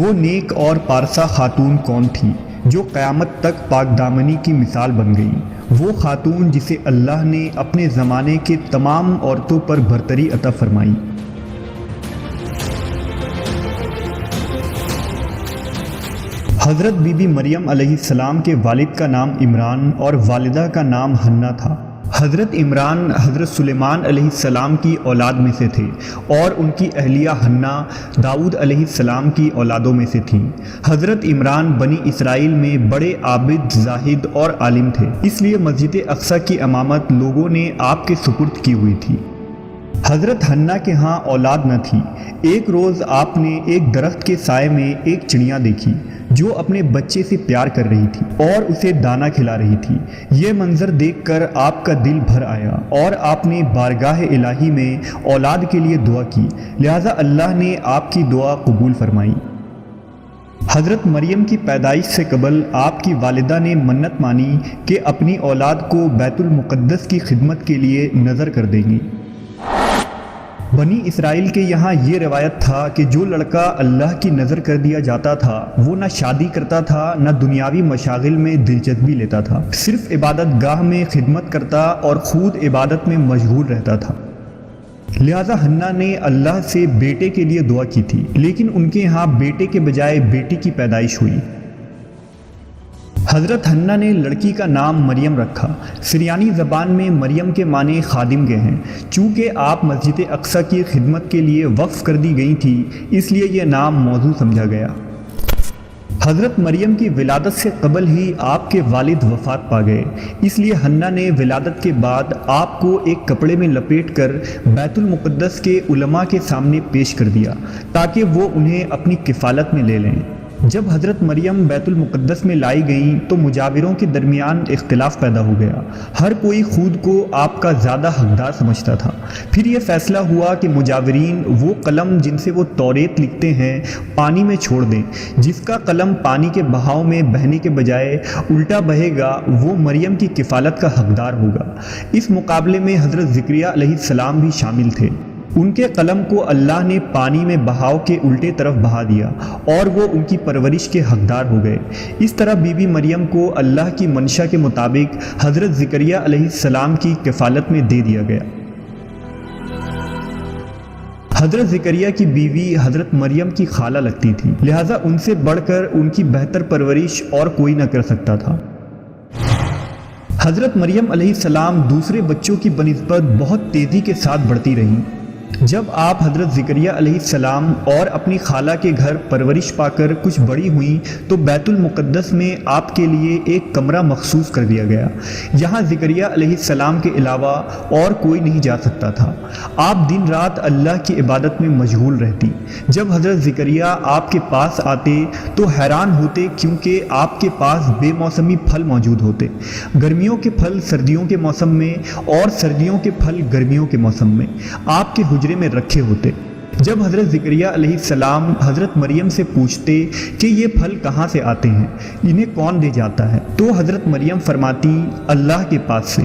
وہ نیک اور پارسا خاتون کون تھی جو قیامت تک پاک دامنی کی مثال بن گئی؟ وہ خاتون جسے اللہ نے اپنے زمانے کے تمام عورتوں پر برتری عطا فرمائی۔ حضرت بی بی مریم علیہ السلام کے والد کا نام عمران اور والدہ کا نام حنہ تھا۔ حضرت عمران حضرت سلیمان علیہ السلام کی اولاد میں سے تھے اور ان کی اہلیہ حنہ داؤد علیہ السلام کی اولادوں میں سے تھیں۔ حضرت عمران بنی اسرائیل میں بڑے عابد، زاہد اور عالم تھے، اس لیے مسجد اقصی کی امامت لوگوں نے آپ کے سپرد کی ہوئی تھی۔ حضرت حنہ کے ہاں اولاد نہ تھی۔ ایک روز آپ نے ایک درخت کے سائے میں ایک چڑیا دیکھی جو اپنے بچے سے پیار کر رہی تھی اور اسے دانہ کھلا رہی تھی۔ یہ منظر دیکھ کر آپ کا دل بھر آیا اور آپ نے بارگاہ الہی میں اولاد کے لیے دعا کی، لہٰذا اللہ نے آپ کی دعا قبول فرمائی۔ حضرت مریم کی پیدائش سے قبل آپ کی والدہ نے منت مانی کہ اپنی اولاد کو بیت المقدس کی خدمت کے لیے نذر کر دیں گی۔ بنی اسرائیل کے یہاں یہ روایت تھا کہ جو لڑکا اللہ کی نظر کر دیا جاتا تھا وہ نہ شادی کرتا تھا نہ دنیاوی مشاغل میں دلچسپی لیتا تھا، صرف عبادت گاہ میں خدمت کرتا اور خود عبادت میں مشغول رہتا تھا۔ لہٰذا حنہ نے اللہ سے بیٹے کے لیے دعا کی تھی، لیکن ان کے ہاں بیٹے کے بجائے بیٹی کی پیدائش ہوئی۔ حضرت حنہ نے لڑکی کا نام مریم رکھا۔ سریانی زبان میں مریم کے معنی خادم کے ہیں۔ چونکہ آپ مسجد اقصی کی خدمت کے لیے وقف کر دی گئی تھی، اس لیے یہ نام موزوں سمجھا گیا۔ حضرت مریم کی ولادت سے قبل ہی آپ کے والد وفات پا گئے، اس لیے حنہ نے ولادت کے بعد آپ کو ایک کپڑے میں لپیٹ کر بیت المقدس کے علماء کے سامنے پیش کر دیا تاکہ وہ انہیں اپنی کفالت میں لے لیں۔ جب حضرت مریم بیت المقدس میں لائی گئیں تو مجاوروں کے درمیان اختلاف پیدا ہو گیا۔ ہر کوئی خود کو آپ کا زیادہ حقدار سمجھتا تھا۔ پھر یہ فیصلہ ہوا کہ مجاورین وہ قلم جن سے وہ توریت لکھتے ہیں پانی میں چھوڑ دیں، جس کا قلم پانی کے بہاؤ میں بہنے کے بجائے الٹا بہے گا وہ مریم کی کفالت کا حقدار ہوگا۔ اس مقابلے میں حضرت زکریا علیہ السلام بھی شامل تھے۔ ان کے قلم کو اللہ نے پانی میں بہاؤ کے الٹے طرف بہا دیا اور وہ ان کی پرورش کے حقدار ہو گئے۔ اس طرح بی بی مریم کو اللہ کی منشا کے مطابق حضرت زکریا علیہ السلام کی کفالت میں دے دیا گیا۔ حضرت زکریا کی بیوی حضرت مریم کی خالہ لگتی تھی، لہٰذا ان سے بڑھ کر ان کی بہتر پرورش اور کوئی نہ کر سکتا تھا۔ حضرت مریم علیہ السلام دوسرے بچوں کی بنسبت بہت تیزی کے ساتھ بڑھتی رہیں۔ جب آپ حضرت زکریا علیہ السلام اور اپنی خالہ کے گھر پرورش پا کر کچھ بڑی ہوئیں تو بیت المقدس میں آپ کے لیے ایک کمرہ مخصوص کر دیا گیا۔ یہاں زکریا علیہ السلام کے علاوہ اور کوئی نہیں جا سکتا تھا۔ آپ دن رات اللہ کی عبادت میں مشغول رہتی۔ جب حضرت زکریا آپ کے پاس آتے تو حیران ہوتے کیونکہ آپ کے پاس بے موسمی پھل موجود ہوتے، گرمیوں کے پھل سردیوں کے موسم میں اور سردیوں کے پھل گرمیوں کے موسم میں آپ کے حجرے میں رکھے ہوتے۔ جب حضرت زکریا علیہ السلام حضرت مریم سے پوچھتے کہ یہ پھل کہاں سے آتے ہیں، انہیں کون دے جاتا ہے، تو حضرت مریم فرماتی اللہ کے پاس سے۔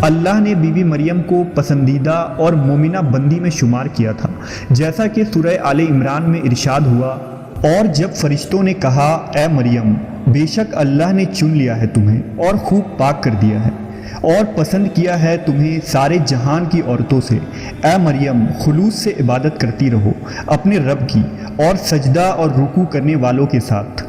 اللہ نے بی بی مریم کو پسندیدہ اور مومنہ بندی میں شمار کیا تھا، جیسا کہ سورہ آل عمران میں ارشاد ہوا، اور جب فرشتوں نے کہا اے مریم بے شک اللہ نے چن لیا ہے تمہیں اور خوب پاک کر دیا ہے اور پسند کیا ہے تمہیں سارے جہان کی عورتوں سے، اے مریم خلوص سے عبادت کرتی رہو اپنے رب کی اور سجدہ اور رکوع کرنے والوں کے ساتھ۔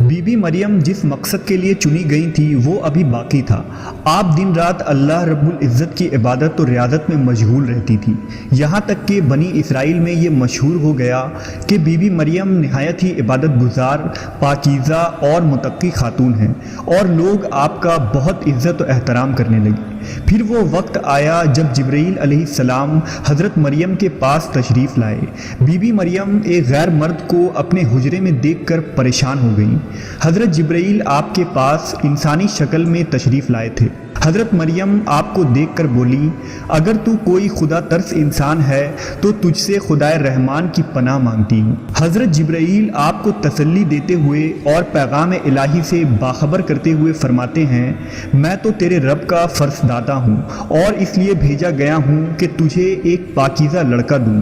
بی بی مریم جس مقصد کے لیے چنی گئی تھی وہ ابھی باقی تھا۔ آپ دن رات اللہ رب العزت کی عبادت و ریاضت میں مشغول رہتی تھی، یہاں تک کہ بنی اسرائیل میں یہ مشہور ہو گیا کہ بی بی مریم نہایت ہی عبادت گزار، پاکیزہ اور متقی خاتون ہیں، اور لوگ آپ کا بہت عزت و احترام کرنے لگے۔ پھر وہ وقت آیا جب جبرائیل علیہ السلام حضرت مریم کے پاس تشریف لائے۔ بی بی مریم ایک غیر مرد کو اپنے حجرے میں دیکھ کر پریشان ہو گئیں۔ حضرت جبرائیل آپ کے پاس انسانی شکل میں تشریف لائے تھے۔ حضرت مریم آپ کو دیکھ کر بولی، اگر تو کوئی خدا ترس انسان ہے تو تجھ سے خدائے رحمان کی پناہ مانگتی ہوں۔ حضرت جبرائیل آپ کو تسلی دیتے ہوئے اور پیغام الہی سے باخبر کرتے ہوئے فرماتے ہیں، میں تو تیرے رب کا فرزدادہ ہوں اور اس لیے بھیجا گیا ہوں کہ تجھے ایک پاکیزہ لڑکا دوں۔